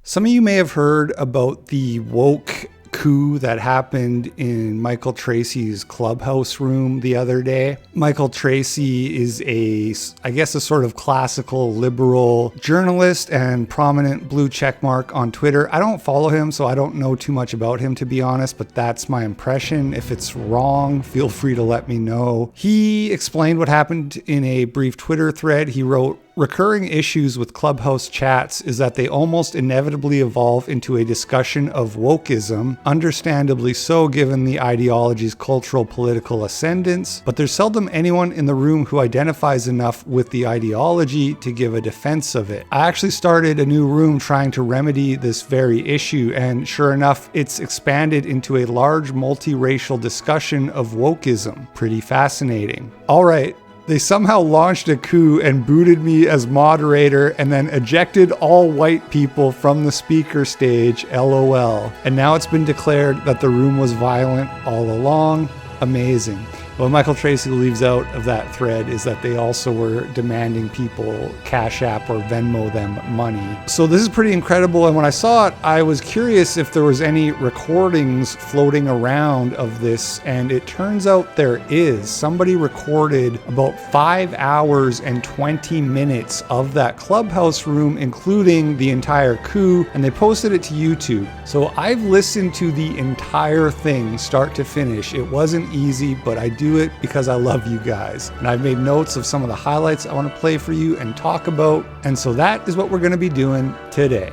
Some of you may have heard about the woke coup that happened in Michael Tracy's clubhouse room the other day. Michael Tracy is I guess a sort of classical liberal journalist and prominent blue checkmark on Twitter. I don't follow him, so I don't know too much about him, to be honest, but that's my impression. If it's wrong, feel free to let me know. He explained what happened in a brief Twitter thread. He wrote, "Recurring issues with Clubhouse chats is that they almost inevitably evolve into a discussion of wokeism, understandably so given the ideology's cultural political ascendance, but there's seldom anyone in the room who identifies enough with the ideology to give a defense of it. I actually started a new room trying to remedy this very issue, and sure enough, it's expanded into a large multiracial discussion of wokeism. Pretty fascinating. All right. They somehow launched a coup and booted me as moderator and then ejected all white people from the speaker stage, LOL. And now it's been declared that the room was violent all along. Amazing." What Michael Tracy leaves out of that thread is that they also were demanding people Cash App or Venmo them money. So this is pretty incredible. And when I saw it, I was curious if there was any recordings floating around of this. And it turns out there is. Somebody recorded about 5 hours and 20 minutes of that clubhouse room, including the entire coup. And they posted it to YouTube. So I've listened to the entire thing start to finish. It wasn't easy, but I do it because I love you guys. And I've made notes of some of the highlights I want to play for you and talk about. And so that is what we're going to be doing today.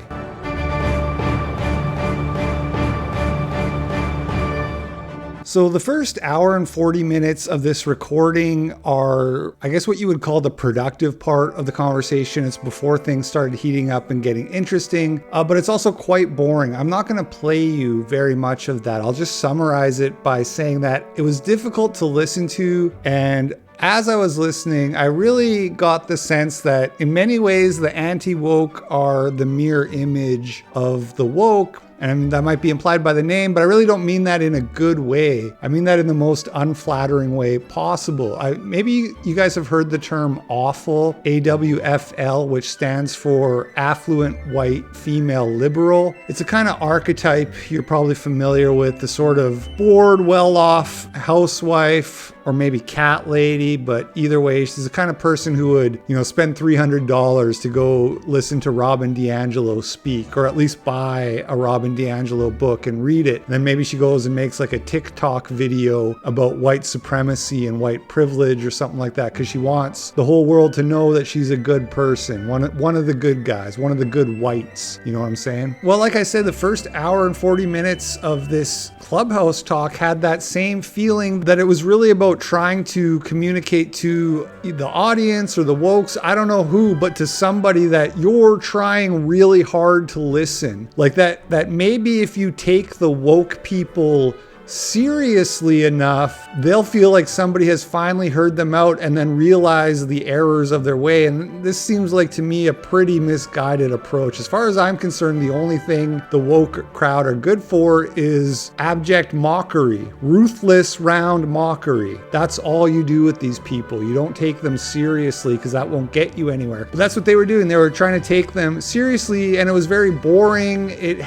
So the first hour and 40 minutes of this recording are, I guess, what you would call the productive part of the conversation. It's before things started heating up and getting interesting, but it's also quite boring. I'm not going to play you very much of that. I'll just summarize it by saying that it was difficult to listen to, and as I was listening, I really got the sense that in many ways the anti-woke are the mirror image of the woke. And that might be implied by the name, but I really don't mean that in a good way. I mean that in the most unflattering way possible. Maybe you guys have heard the term awful, AWFL, which stands for affluent white female liberal. It's a kind of archetype you're probably familiar with, the sort of bored, well-off housewife or maybe cat lady, but either way, she's the kind of person who would, spend $300 to go listen to Robin DiAngelo speak, or at least buy a Robin DiAngelo book and read it. And then maybe she goes and makes like a TikTok video about white supremacy and white privilege or something like that, because she wants the whole world to know that she's a good person, one of the good guys, one of the good whites. You know what I'm saying? Well, like I said, the first hour and 40 minutes of this Clubhouse talk had that same feeling that it was really about trying to communicate to the audience or the wokes, I don't know who, but to somebody that you're trying really hard to listen. Like that maybe if you take the woke people seriously enough, they'll feel like somebody has finally heard them out and then realize the errors of their way. And this seems like to me a pretty misguided approach. As far as I'm concerned, the only thing the woke crowd are good for is abject mockery, ruthless round mockery. That's all you do with these people. You don't take them seriously because that won't get you anywhere. But that's what they were doing. They were trying to take them seriously, and it was very boring. It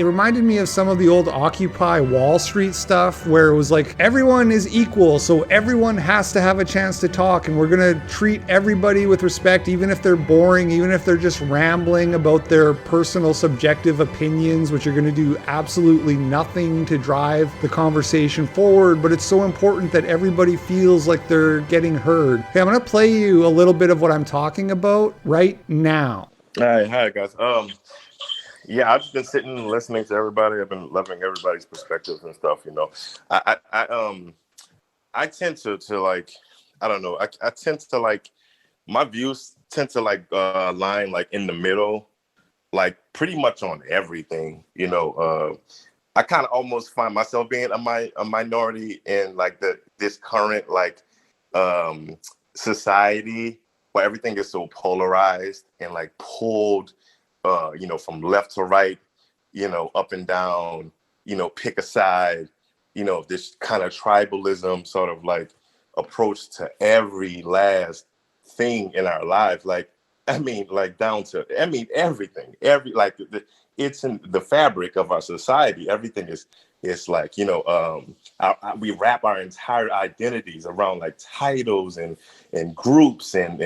reminded me of some of the old Occupy Wall Street stuff where it was like everyone is equal, so everyone has to have a chance to talk, and we're gonna treat everybody with respect, even if they're boring, even if they're just rambling about their personal subjective opinions, which are gonna do absolutely nothing to drive the conversation forward. But it's so important that everybody feels like they're getting heard. Okay, I'm gonna play you a little bit of what I'm talking about right now. Hi guys. Yeah, I've just been sitting and listening to everybody. I've been loving everybody's perspectives and stuff. I tend to like, I don't know. I tend to like, my views tend to like line like in the middle, like pretty much on everything. I kind of almost find myself being a minority in like this current like society where everything is so polarized and like pulled. From left to right, up and down, pick a side, this kind of tribalism sort of like approach to every last thing in our lives. Like, I mean, like down to, I mean, everything, it's in the fabric of our society. Everything is like, you know, we wrap our entire identities around like titles and groups and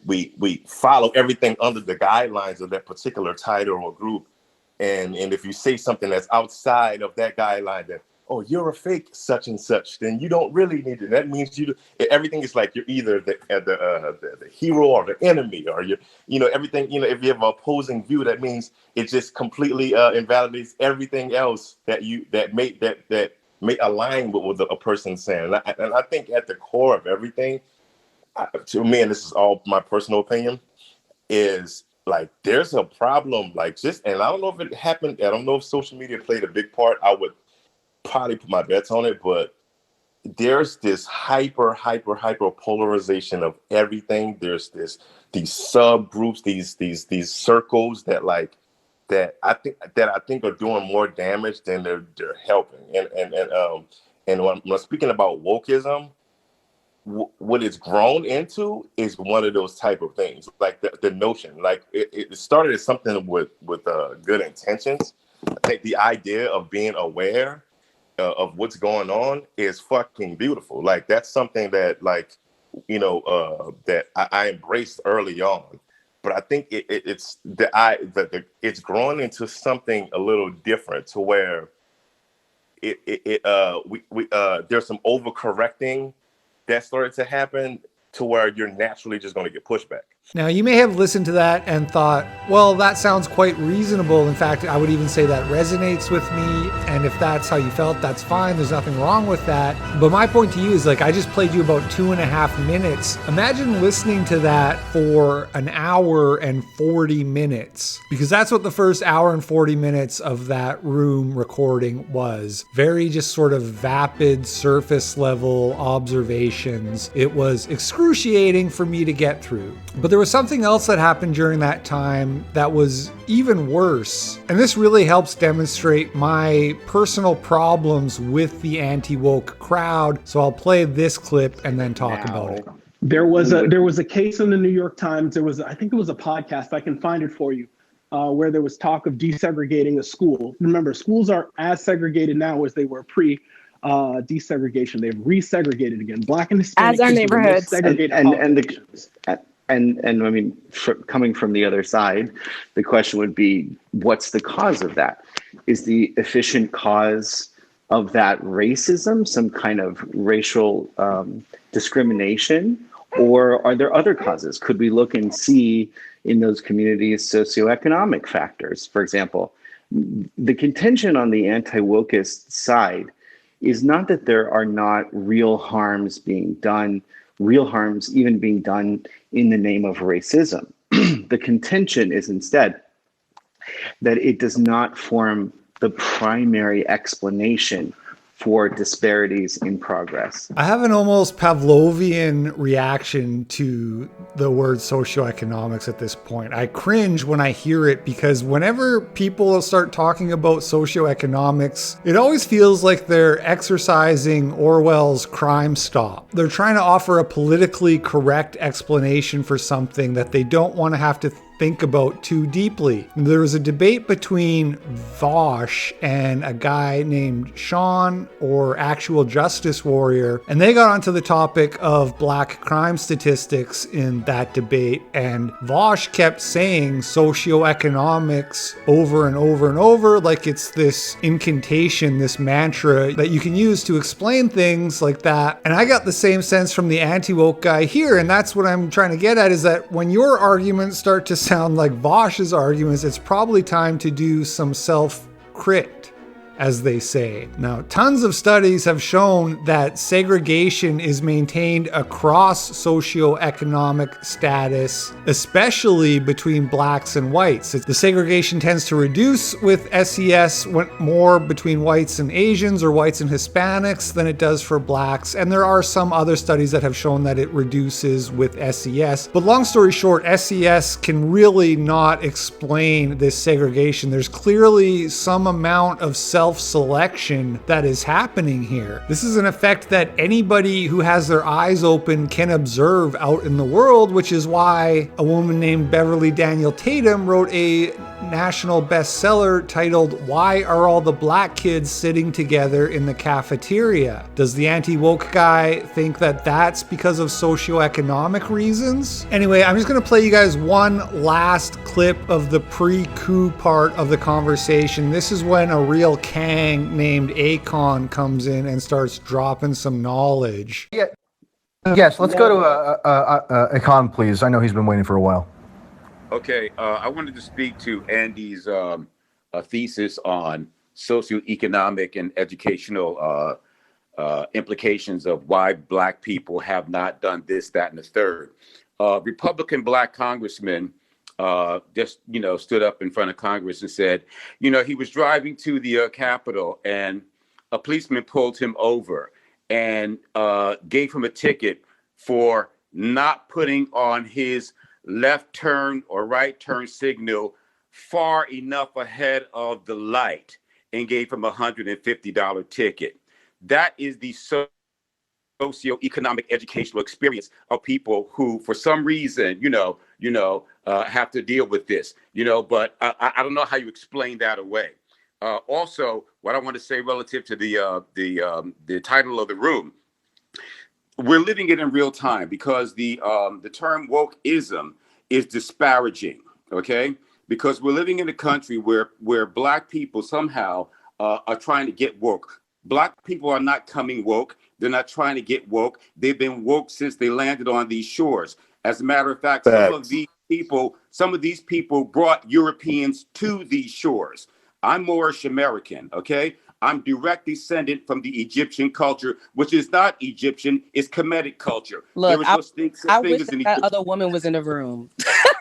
we follow everything under the guidelines of that particular title or group. And if you say something that's outside of that guideline, that, oh, you're a fake such and such, then you don't really need it. That means everything is like you're either the hero or the enemy, or you know, everything. You know, if you have an opposing view, that means it just completely invalidates everything else that may align with what a person's saying. And I think at the core of everything, to me, and this is all my personal opinion, is like there's a problem, like just, and I don't know if it happened. I don't know if social media played a big part. I would probably put my bets on it, but there's this hyper polarization of everything. There's these subgroups, these circles that I think are doing more damage than they're helping. And when I'm speaking about wokeism, what it's grown into is one of those type of things, like the notion, like it started as something with good intentions. I think the idea of being aware of what's going on is fucking beautiful. Like that's something that, like, you know, that I embraced early on. But I think it's grown into something a little different, to where there's some overcorrecting that started to happen, to where you're naturally just going to get pushback. Now, you may have listened to that and thought, well, that sounds quite reasonable. In fact, I would even say that resonates with me. And if that's how you felt, that's fine. There's nothing wrong with that. But my point to you is, like, I just played you about 2.5 minutes. Imagine listening to that for an hour and 40 minutes, because that's what the first hour and 40 minutes of that room recording was. Very just sort of vapid, surface level observations. It was excruciating for me to get through. But there was something else that happened during that time that was even worse. And this really helps demonstrate my personal problems with the anti-woke crowd. So I'll play this clip and then talk about it. There was a case in the New York Times. I think it was a podcast. I can find it for you, where there was talk of desegregating a school. Remember, schools are as segregated now as they were pre desegregation. They've resegregated again. Black and Hispanic as our neighborhoods. And I mean, coming from the other side, the question would be, what's the cause of that? Is the efficient cause of that racism, some kind of racial discrimination, or are there other causes? Could we look and see in those communities socioeconomic factors? For example, the contention on the anti-wokeist side is not that there are not real harms being done, real harms even being done in the name of racism. The contention is instead that it does not form the primary explanation for disparities in progress. I have an almost Pavlovian reaction to the word socioeconomics at this point. I cringe when I hear it, because whenever people start talking about socioeconomics, it always feels like they're exercising Orwell's Crime Stop. They're trying to offer a politically correct explanation for something that they don't want to have to think about too deeply. There was a debate between Vosh and a guy named Sean, or Actual Justice Warrior, and they got onto the topic of black crime statistics in that debate, and Vosh kept saying socioeconomics over and over and over, like it's this incantation, this mantra that you can use to explain things like that. And I got the same sense from the anti-woke guy here, and that's what I'm trying to get at, is that when your arguments start to sound like Vosh's arguments, it's probably time to do some self-crit, as they say. Now, tons of studies have shown that segregation is maintained across socioeconomic status, especially between blacks and whites. The segregation tends to reduce with SES more between whites and Asians, or whites and Hispanics, than it does for blacks. And there are some other studies that have shown that it reduces with SES. But long story short, SES can really not explain this segregation. There's clearly some amount of self-selection that is happening here. This is an effect that anybody who has their eyes open can observe out in the world, which is why a woman named Beverly Daniel Tatum wrote a national bestseller titled Why Are All the Black Kids Sitting Together in the Cafeteria? Does the anti-woke guy think that that's because of socioeconomic reasons? Anyway, I'm just going to play you guys one last clip of the pre-coup part of the conversation. This is when a real Kang named Akon comes in and starts dropping some knowledge. Yeah. Yes, let's go to Akon, please. I know he's been waiting for a while. Okay, I wanted to speak to Andy's thesis on socioeconomic and educational implications of why Black people have not done this, that, and the third. Republican Black congressman just, stood up in front of Congress and said, he was driving to the Capitol and a policeman pulled him over and gave him a ticket for not putting on his left turn or right turn signal far enough ahead of the light and gave him a $150 ticket. That is the socioeconomic educational experience of people who, for some reason, have to deal with this, but I don't know how you explain that away. Also, what I want to say relative to the title of the room, we're living it in real time because the term wokeism is disparaging, okay? Because we're living in a country where Black people somehow are trying to get woke. Black people are not coming woke. They're not trying to get woke. They've been woke since they landed on these shores. As a matter of fact, some of these people brought Europeans to these shores. I'm Moorish American, okay? I'm direct descendant from the Egyptian culture, which is not Egyptian, it's Kemetic culture. Look, I wish that other woman was in the room.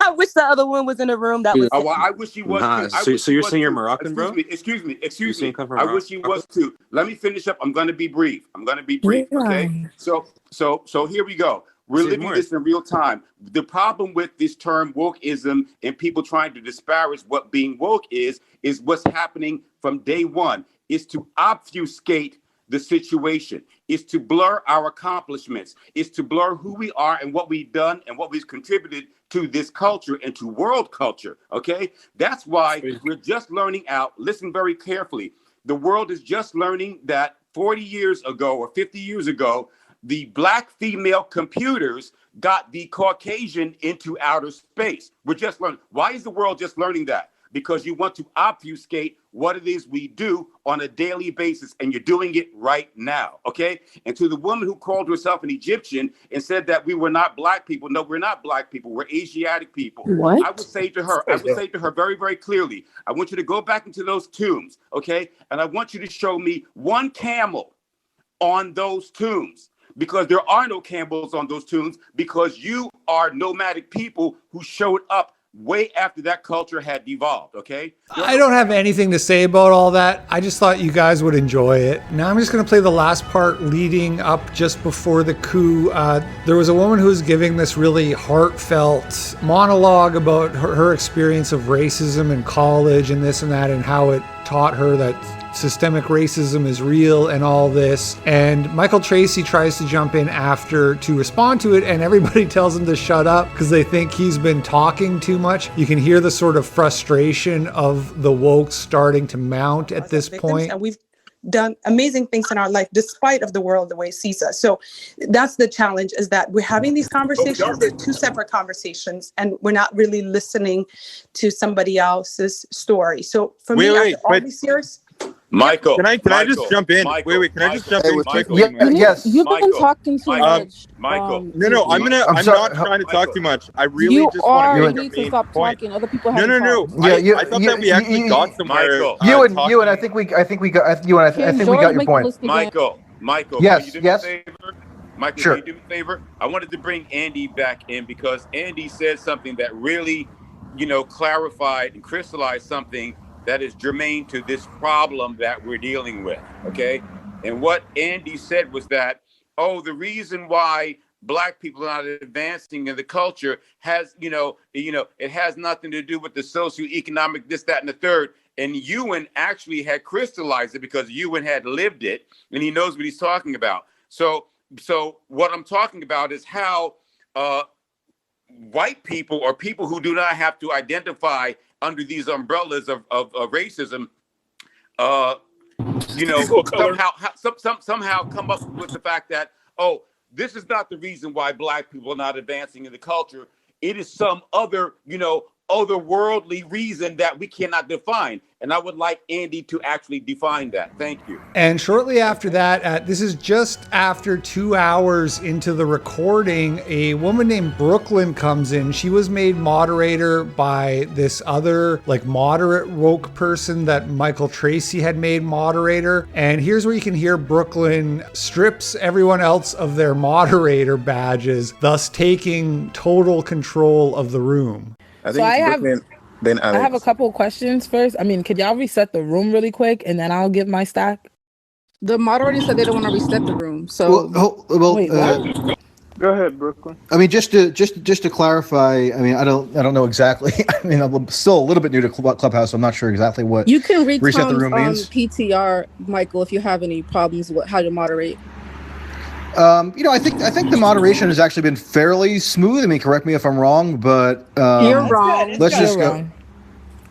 I wish the other one was in the room. That was. Oh, well, I wish he was too. So you're saying you're Moroccan, bro? Excuse me. I wish he was too. Let me finish up. I'm going to be brief. Okay? So here we go. We're living this in real time. The problem with this term wokeism and people trying to disparage what being woke is what's happening from day one, is to obfuscate the situation, is to blur our accomplishments, is to blur who we are and what we've done and what we've contributed to this culture and to world culture, okay? That's why we're just learning out. Listen very carefully. The world is just learning that 40 years ago or 50 years ago, the Black female computers got the Caucasian into outer space. We're just learning. Why is the world just learning that? Because you want to obfuscate what it is we do on a daily basis, and you're doing it right now, okay? And to the woman who called herself an Egyptian and said that we were not Black people, no, we're not Black people, we're Asiatic people. What? I would say to her very, very clearly, I want you to go back into those tombs, okay? And I want you to show me one camel on those tombs, because there are no camels on those tombs, because you are nomadic people who showed up way after that culture had devolved, okay? I don't have anything to say about all that. I just thought you guys would enjoy it. Now I'm just going to play the last part leading up just before the coup. There was a woman who was giving this really heartfelt monologue about her experience of racism in college and this and that, and how it taught her that systemic racism is real and all this. And Michael Tracy tries to jump in after to respond to it, and everybody tells him to shut up because they think he's been talking too much. You can hear the sort of frustration of the woke starting to mount at this point. And we've done amazing things in our life despite of the world the way it sees us. So that's the challenge, is that we're having these conversations. They're two separate conversations, and we're not really listening to somebody else's story. So for me, after all these years, Michael, can I just jump in? Michael, Can I just jump in? Michael, Yes. You've been talking too much. Michael. No, I'm not trying to talk too much. I really just want to make a need to main stop point. talking. Other people No. Yeah, I thought that we actually got somewhere. You and I think we got your point. Michael. Yes. Can you do me a favor? Michael, Sure. can you do me a favor? I wanted to bring Andy back in because Andy said something that really, clarified and crystallized something that is germane to this problem that we're dealing with, okay? And what Andy said was that, the reason why Black people are not advancing in the culture has, it has nothing to do with the socioeconomic this, that, and the third. And Ewan actually had crystallized it because Ewan had lived it, and he knows what he's talking about. So what I'm talking about is how white people or people who do not have to identify under these umbrellas of racism, somehow come up with the fact that, oh, this is not the reason why Black people are not advancing in the culture. It is some other, otherworldly reason that we cannot define. And I would like Andy to actually define that. Thank you. And shortly after that, this is just after 2 hours into the recording, a woman named Brooklyn comes in. She was made moderator by this other moderate woke person that Michael Tracy had made moderator. And here's where you can hear Brooklyn strips everyone else of their moderator badges, thus taking total control of the room. I have a couple of questions first. I mean, could y'all reset the room really quick and then I'll give my stack? The moderator said they don't want to reset the room. So wait, go ahead, Brooklyn. I mean, just to clarify, I mean, I don't know exactly. I mean, I'm still a little bit new to Clubhouse. So I'm not sure exactly what you can read reset the room means. PTR, Michael, if you have any problems with how to moderate. I think the moderation has actually been fairly smooth. I mean, correct me if I'm wrong, but you're wrong. Let's just go.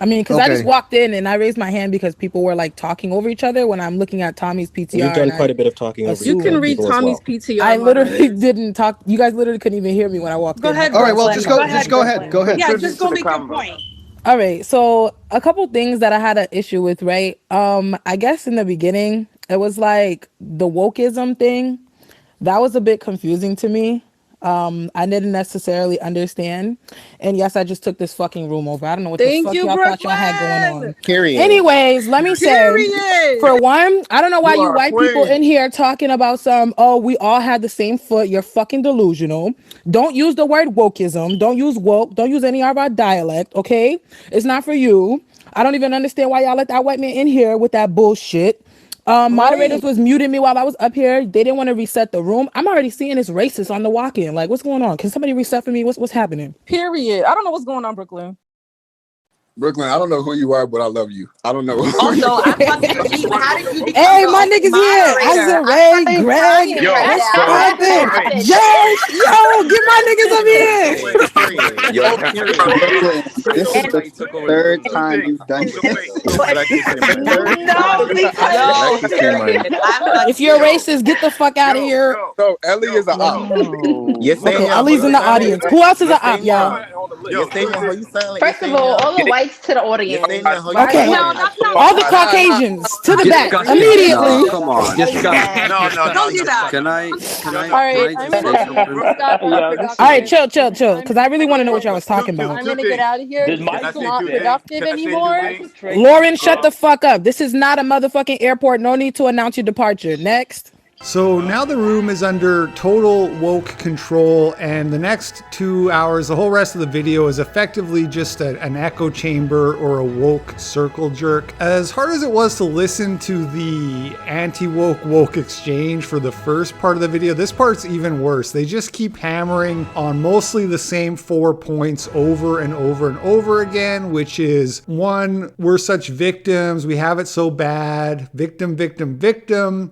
I mean, because I just walked in and I raised my hand because people were talking over each other when I'm looking at Tommy's PTR. You've done quite a bit of talking over. You can read Tommy's PTR. I literally didn't talk. You guys literally couldn't even hear me when I walked in. Go ahead. All right, well, just go ahead. Go ahead. Yeah, just go make your point. All right, so a couple things that I had an issue with, right? I guess in the beginning it was the wokeism thing. That was a bit confusing to me. I didn't necessarily understand. And yes, I just took this fucking room over. I don't know what the fuck y'all thought y'all had going on. Period. Anyways, let me say, for one, I don't know why you white people in here talking about we all had the same foot. You're fucking delusional. Don't use the word wokeism. Don't use woke. Don't use any of our dialect, okay? It's not for you. I don't even understand why y'all let that white man in here with that bullshit. Moderators was muting me while I was up here. They didn't want to reset the room. I'm already seeing this racist on the walk-in. What's going on? Can somebody reset for me? What's happening? Period. I don't know what's going on, Brooklyn. Brooklyn, I don't know who you are, but I love you. I don't know. Also, I'm confused. How did you become hey, my niggas here. Ray, Greg, what's poppin'? Yo, get my niggas up here. Brooklyn, this is the third time you've done this. If you're racist, get the fuck out of here. So Ellie is an op. Okay, Ali's in the audience. Who else is an op, y'all? First of all the whites to the audience. Okay, all the Caucasians to the back immediately. Come on. Don't do that. Can I All right, chill, because I really want to know what y'all was talking about. I'm gonna get out of here. It's not productive anymore. Lauren, shut the fuck up. This is not a motherfucking airport. No need to announce your departure. Next. So now the room is under total woke control, and the next 2 hours, the whole rest of the video is effectively just an echo chamber or a woke circle jerk. As hard as it was to listen to the anti-woke exchange for the first part of the video, this part's even worse. They just keep hammering on mostly the same 4 points over and over and over again, which is 1, we're such victims, we have it so bad, victim.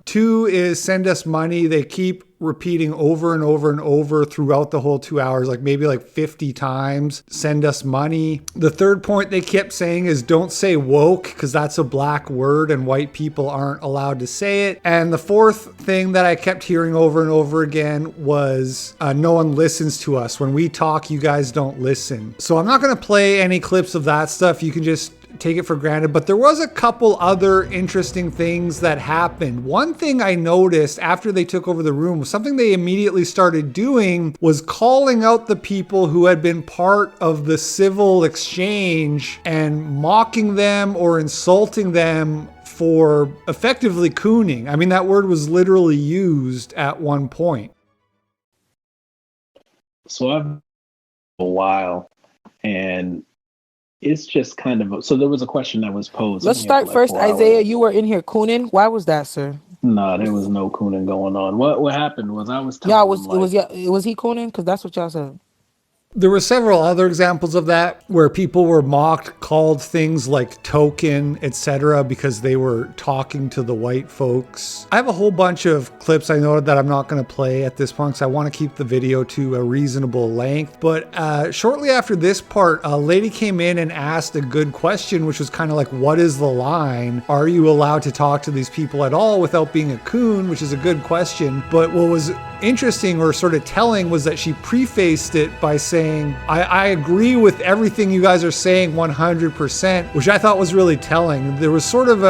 2 is send us money. They keep repeating over and over and over throughout the whole 2 hours, maybe 50 times, send us money. The third point they kept saying is don't say woke because that's a black word and white people aren't allowed to say it. And the fourth thing that I kept hearing over and over again was no one listens to us. When we talk, you guys don't listen. So I'm not going to play any clips of that stuff. You can just take it for granted, but there was a couple other interesting things that happened. One thing I noticed after they took over the room, something they immediately started doing was calling out the people who had been part of the civil exchange and mocking them or insulting them for effectively cooning. I mean, that word was literally used at one point. So I've been a while, and it's just kind of so there was a question that was posed. Let's start first, Isaiah. You were in here cooning. Why was that, sir? No, there was no cooning going on. What happened was I was telling was he cooning? Because that's what y'all said. There were several other examples of that where people were mocked, called things like token, etc., because they were talking to the white folks. I have a whole bunch of clips I noted that I'm not going to play at this point because I want to keep the video to a reasonable length. But shortly after this part, a lady came in and asked a good question, which was kind of like, what is the line? Are you allowed to talk to these people at all without being a coon? Which is a good question. But what was interesting or sort of telling was that she prefaced it by saying, I agree with everything you guys are saying 100%, which I thought was really telling. There was sort of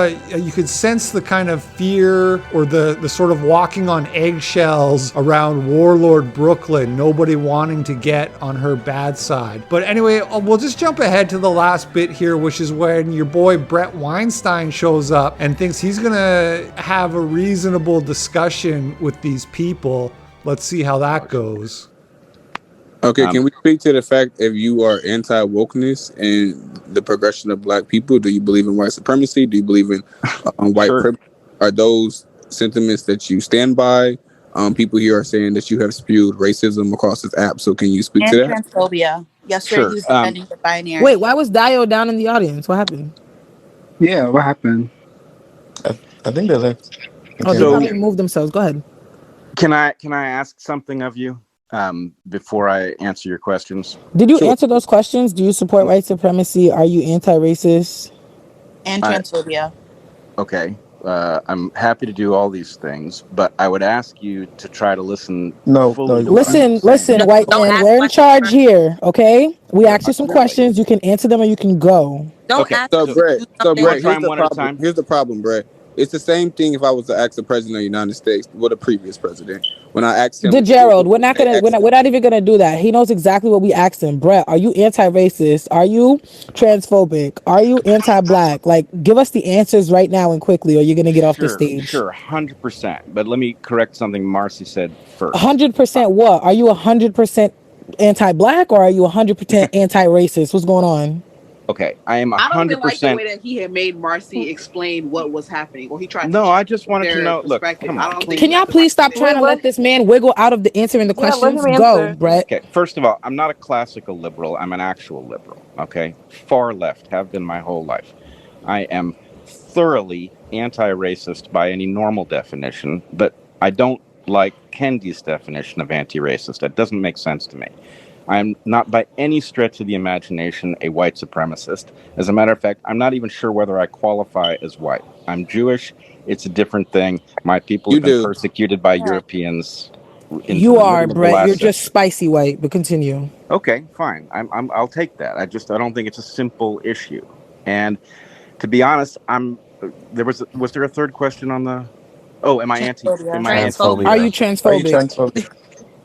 you could sense the kind of fear or the sort of walking on eggshells around Warlord Brooklyn, nobody wanting to get on her bad side. But anyway, we'll just jump ahead to the last bit here, which is when your boy Brett Weinstein shows up and thinks he's gonna have a reasonable discussion with these people. Let's see how that goes. Okay, can we speak to the fact if you are anti-wokeness and the progression of black people? Do you believe in white supremacy? Do you believe in white privilege? Are those sentiments that you stand by? People here are saying that you have spewed racism across this app, so can you speak to that? And transphobia. Yesterday he was defending the binary. Wait, why was Dio down in the audience? What happened? Yeah, what happened? I think they left. Oh, they probably moved themselves. Go ahead. Can I ask something of you before I answer your questions? Did you answer those questions? Do you support white supremacy? Are you anti-racist? And transphobia. Okay. I'm happy to do all these things, but I would ask you to try to listen. Listen, white man. We're in charge here, okay? We asked you some questions. You can answer them or you can go. So Brett, here's the problem, Brett. It's the same thing if I was to ask the president of the United States, the previous president, when I asked him. Gerald, we're not even gonna do that. He knows exactly what we asked him. Brett, are you anti-racist? Are you transphobic? Are you anti-black? Like, give us the answers right now and quickly, or you're gonna get off the stage. Sure, 100%. But let me correct something Marcy said first. 100% what? Are you 100% anti-black or are you 100% anti-racist? What's going on? Okay, I am 100%. I don't even like the way that he had made Marcy explain what was happening, or he tried. No, I just wanted to know. Look, come on. Can y'all please stop trying to let this man wiggle out of the answering the questions? Go, Brett. Okay, first of all, I'm not a classical liberal. I'm an actual liberal. Okay, far left, have been my whole life. I am thoroughly anti-racist by any normal definition, but I don't like Kendi's definition of anti-racist. That doesn't make sense to me. I am not by any stretch of the imagination a white supremacist. As a matter of fact, I'm not even sure whether I qualify as white. I'm Jewish. It's a different thing. My people have been persecuted by Europeans. You are, Brett. You're just spicy white, but continue. Okay, fine. I'll take that. I don't think it's a simple issue. And to be honest, was there a third question on the? Oh, am I transphobic? Are you transphobic?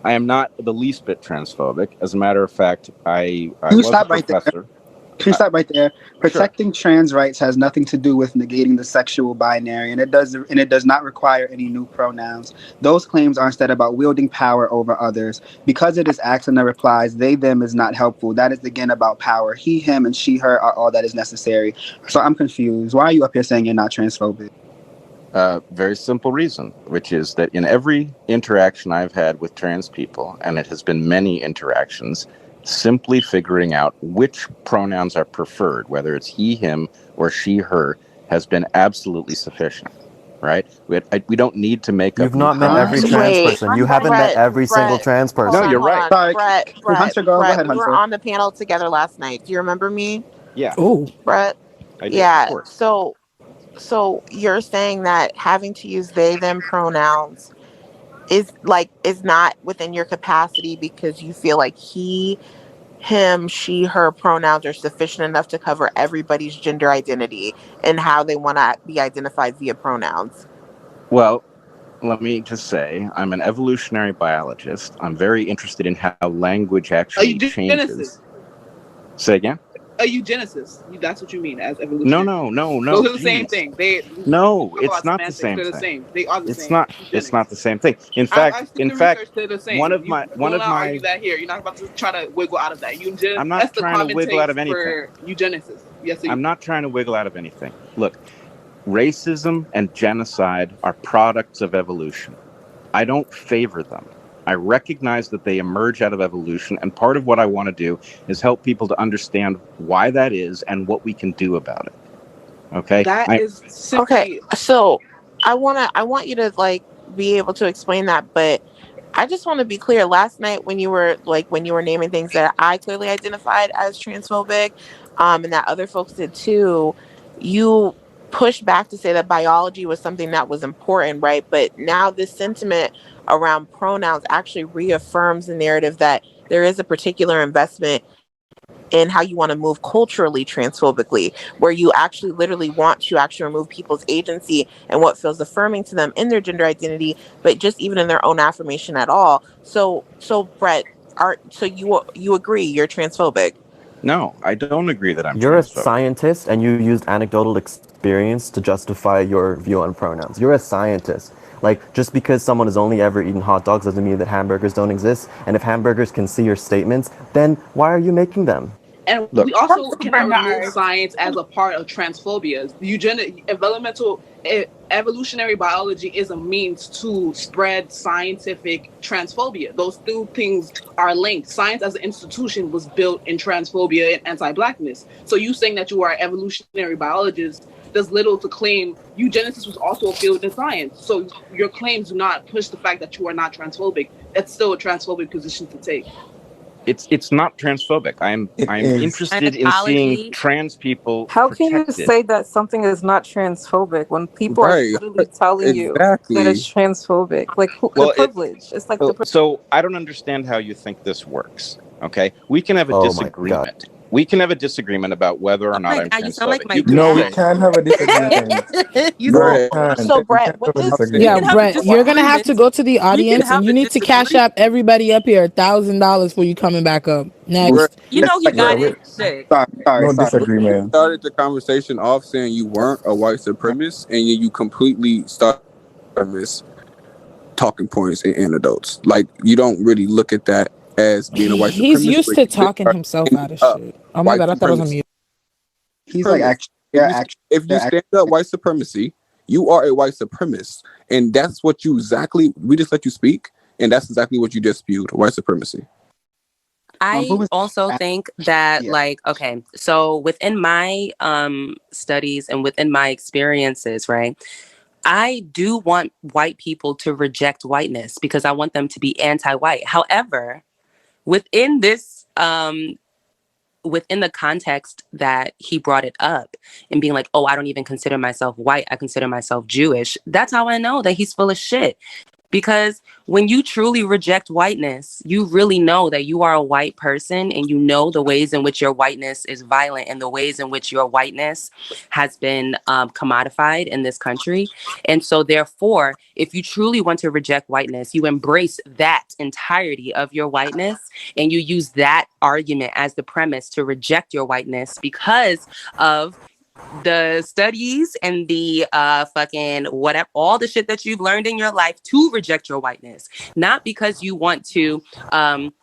I am not the least bit transphobic. As a matter of fact, I Can you was stop a right there? professor. Can you stop right there? Protecting trans rights has nothing to do with negating the sexual binary, and it does not require any new pronouns. Those claims are instead about wielding power over others. Because it is asked in the replies, they, them is not helpful. That is again about power. He, him, and she, her are all that is necessary. So I'm confused. Why are you up here saying you're not transphobic? Very simple reason, which is that in every interaction I've had with trans people, and it has been many interactions, simply figuring out which pronouns are preferred, whether it's he, him, or she, her, has been absolutely sufficient, right? We don't need to make up. You've not met every trans person. You haven't met every single trans person. No, you're right. Brett, Hunter, go ahead, we were Hunter. on the panel together last night. Do you remember me? Yeah. Oh, Brett. I did, yeah. Of course. So you're saying that having to use they, them pronouns is not within your capacity because you feel like he, him, she, her pronouns are sufficient enough to cover everybody's gender identity and how they want to be identified via pronouns. Well, let me just say, I'm an evolutionary biologist. I'm very interested in how language actually changes. Say again? A eugenicist. That's what you mean as evolution. No. Those are the same thing. It's not the same they're thing. The same. They are the it's same. Not. It's not the same thing. In fact, one of my. Argue that here. You're not about to try to wiggle out of that. I'm not trying to wiggle out of anything. For eugenicist. Yes. I'm not trying to wiggle out of anything. Look, racism and genocide are products of evolution. I don't favor them. I recognize that they emerge out of evolution, and part of what I want to do is help people to understand why that is and what we can do about it. Okay? That is simply... Okay, so I want you to like be able to explain that, but I just want to be clear. Last night when you were naming things that I clearly identified as transphobic, and that other folks did too, you pushed back to say that biology was something that was important, right? But now this sentiment around pronouns actually reaffirms the narrative that there is a particular investment in how you want to move culturally transphobically, where you actually literally want to actually remove people's agency and what feels affirming to them in their gender identity, but just even in their own affirmation at all. So Brett, you agree you're transphobic? No, I don't agree that I'm You're a transphobic. scientist and you used anecdotal experience to justify your view on pronouns. You're a scientist. Like, just because someone has only ever eaten hot dogs doesn't mean that hamburgers don't exist. And if hamburgers can see your statements, then why are you making them? And Look, we also cannot remove science as a part of transphobia. Evolutionary biology is a means to spread scientific transphobia. Those two things are linked. Science as an institution was built in transphobia and anti-blackness. So you saying that you are an evolutionary biologist does little to claim eugenics was also a field in science. So your claims do not push the fact that you are not transphobic. That's still a transphobic position to take. It's not transphobic. I'm interested in seeing trans people How can you protected. say that something is not transphobic when people are literally telling you that it's transphobic? Like, the privilege. It's like the privilege. So I don't understand how you think this works. Okay, we can have a disagreement. We can have a disagreement about whether or not I'm transphobic. You sound like my No, we can't have a disagreement. So Brett, Brett, you're gonna have to go to the audience and you need to cash up everybody up here $1,000 for you coming back up. Next. You know you got it. Shit. No disagreement. You started the conversation off saying you weren't a white supremacist, and you completely started talking points and anecdotes. Like, you don't really look at that as being a white supremacist. He's used to talking himself out of shit. Oh my God, I thought it was on mute. He's like, if you stand up white supremacy, you are a white supremacist. And that's what we just let you speak. And that's exactly what you just spewed, white supremacy. I also think that, okay, so within my studies and within my experiences, right, I do want white people to reject whiteness because I want them to be anti-white. However, within this, within the context that he brought it up and being like, oh, I don't even consider myself white, I consider myself Jewish. That's how I know that he's full of shit. Because when you truly reject whiteness, you really know that you are a white person and you know the ways in which your whiteness is violent and the ways in which your whiteness has been commodified in this country. And so therefore, if you truly want to reject whiteness, you embrace that entirety of your whiteness and you use that argument as the premise to reject your whiteness because of the studies and the fucking whatever, all the shit that you've learned in your life to reject your whiteness, not because you want to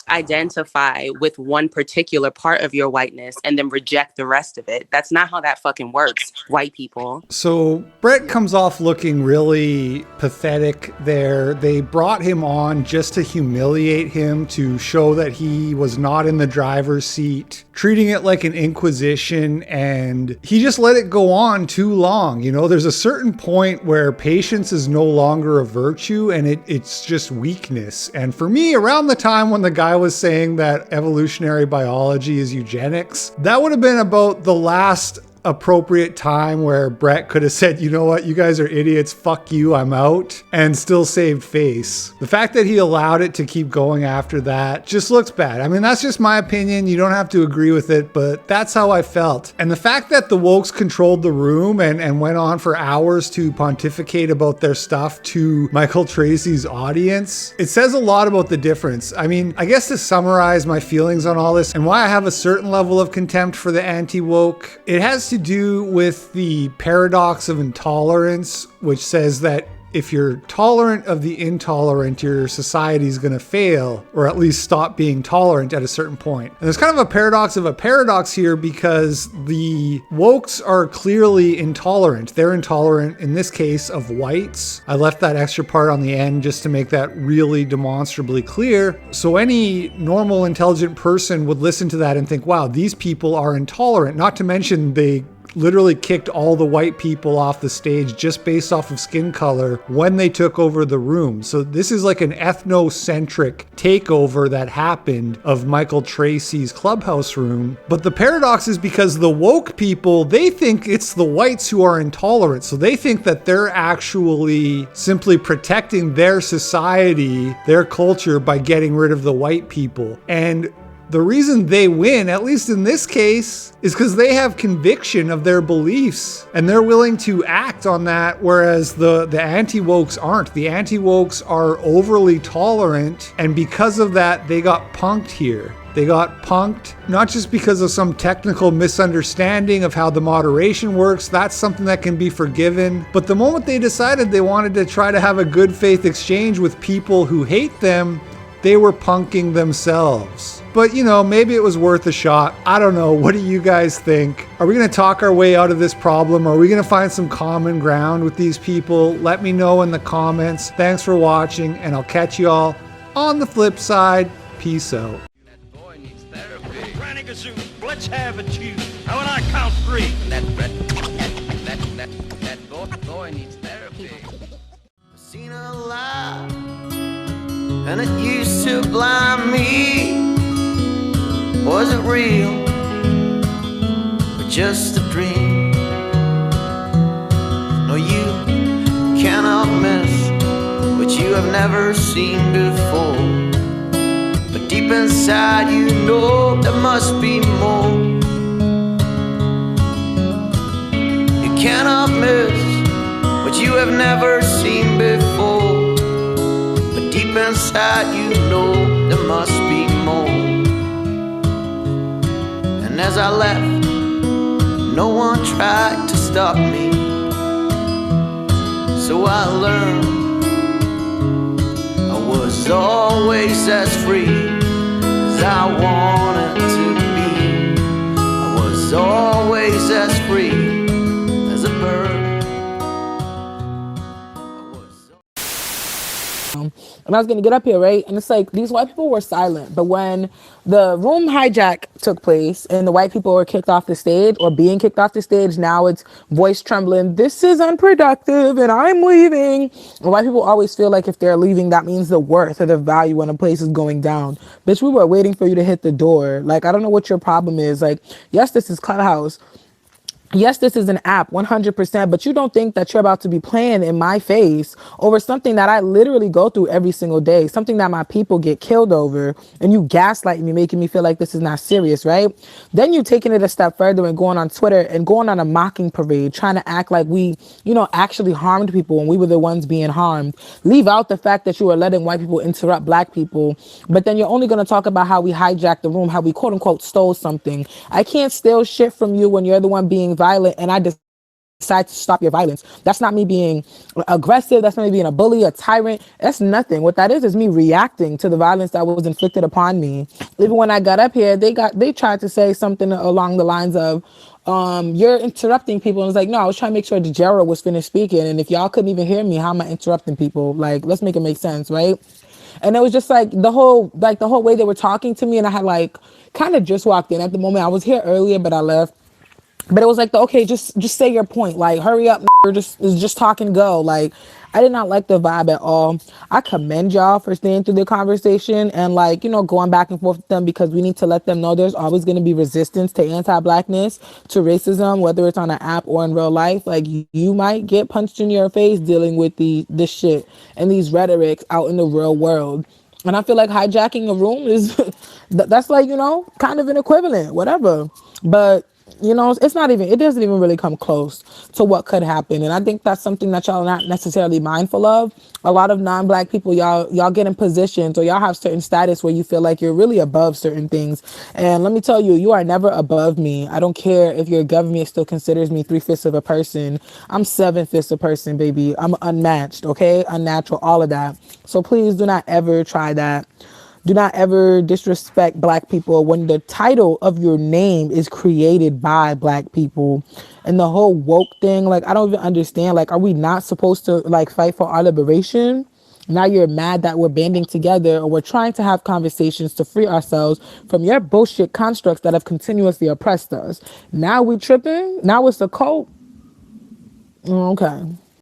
identify with one particular part of your whiteness and then reject the rest of it. That's not how that fucking works, white people. So Brett comes off looking really pathetic there. They brought him on just to humiliate him, to show that he was not in the driver's seat, treating it like an inquisition, and he just let it go on too long. You know, there's a certain point where patience is no longer a virtue and it's just weakness. And for me, around the time when the guy was saying that evolutionary biology is eugenics, that would have been about the last appropriate time where Brett could have said, you know what, you guys are idiots, fuck you, I'm out, and still saved face. The fact that he allowed it to keep going after that just looks bad. I mean, that's just my opinion. You don't have to agree with it, but that's how I felt. And the fact that the wokes controlled the room and went on for hours to pontificate about their stuff to Michael Tracy's audience, it says a lot about the difference. I mean, I guess to summarize my feelings on all this and why I have a certain level of contempt for the anti-woke, it has to do with the paradox of intolerance, which says that if you're tolerant of the intolerant, your society is going to fail, or at least stop being tolerant at a certain point. And there's kind of a paradox here, because the wokes are clearly intolerant. They're intolerant, in this case, of whites. I left that extra part on the end just to make that really demonstrably clear. So any normal, intelligent person would listen to that and think, wow, these people are intolerant. Not to mention they literally kicked all the white people off the stage just based off of skin color when they took over the room. So this is like an ethnocentric takeover that happened of Michael Tracy's clubhouse room. But the paradox is because the woke people, they think it's the whites who are intolerant. So they think that they're actually simply protecting their society, their culture, by getting rid of the white people. And the reason they win, at least in this case, is because they have conviction of their beliefs and they're willing to act on that, whereas the anti-wokes aren't. The anti-wokes are overly tolerant, and because of that, they got punked here. They got punked, not just because of some technical misunderstanding of how the moderation works. That's something that can be forgiven. But the moment they decided they wanted to try to have a good faith exchange with people who hate them, they were punking themselves. But, you know, maybe it was worth a shot. I don't know. What do you guys think? Are we going to talk our way out of this problem? Are we going to find some common ground with these people? Let me know in the comments. Thanks for watching, and I'll catch you all on the flip side. Peace out. Let's have a chew. Now when I count three. That boy needs therapy. I've seen a lot, and it used to blind me. Was it real, or just a dream? No, you cannot miss what you have never seen before. But deep inside you know there must be more. You cannot miss what you have never seen before. But deep inside you know there must be more. And as I left, no one tried to stop me. So I learned I was always as free as I wanted to be. I was always as free as a bird. And I was gonna get up here, right? And it's like these white people were silent, but when the room hijack took place and the white people were kicked off the stage or being kicked off the stage, now it's voice trembling, this is unproductive and I'm leaving. And white people always feel like if they're leaving, that means the worth or the value when a place is going down. Bitch, we were waiting for you to hit the door. Like, I don't know what your problem is. Like, yes, this is Clubhouse. Yes, this is an app, 100%, but you don't think that you're about to be playing in my face over something that I literally go through every single day, something that my people get killed over, and you gaslight me, making me feel like this is not serious, right? Then you taking it a step further and going on Twitter and going on a mocking parade, trying to act like we, you know, actually harmed people when we were the ones being harmed. Leave out the fact that you are letting white people interrupt black people, but then you're only going to talk about how we hijacked the room, how we quote unquote stole something. I can't steal shit from you when you're the one being violent and I decide to stop your violence. That's not me being aggressive. That's not me being a bully, a tyrant. That's nothing. What that is me reacting to the violence that was inflicted upon me. Even when I got up here, they tried to say something along the lines of, you're interrupting people. And it's like, no, I was trying to make sure that Gerald was finished speaking. And if y'all couldn't even hear me, how am I interrupting people? Like, let's make it make sense, right? And it was just like the whole way they were talking to me. And I had like kind of just walked in at the moment. I was here earlier, but I left. But it was like, okay, just say your point. Like, hurry up, just talk and go. Like, I did not like the vibe at all. I commend y'all for staying through the conversation and like, you know, going back and forth with them, because we need to let them know there's always going to be resistance to anti-blackness, to racism, whether it's on an app or in real life. Like, you might get punched in your face dealing with this shit and these rhetorics out in the real world. And I feel like hijacking a room is, that's like, you know, kind of an equivalent, whatever. But You know, it doesn't even really come close to what could happen. And I think that's something that y'all are not necessarily mindful of. A lot of non-black people, y'all get in positions or y'all have certain status where you feel like you're really above certain things. And let me tell you, you are never above me. I don't care if your government still considers me 3/5 of a person. I'm 7/5 a person, baby. I'm unmatched, okay? Unnatural, all of that. So please do not ever try that. Do not ever disrespect black people when the title of your name is created by black people. And the whole woke thing, like, I don't even understand. Like, are we not supposed to, like, fight for our liberation? Now you're mad that we're banding together or we're trying to have conversations to free ourselves from your bullshit constructs that have continuously oppressed us. Now we tripping? Now it's a cult? Okay.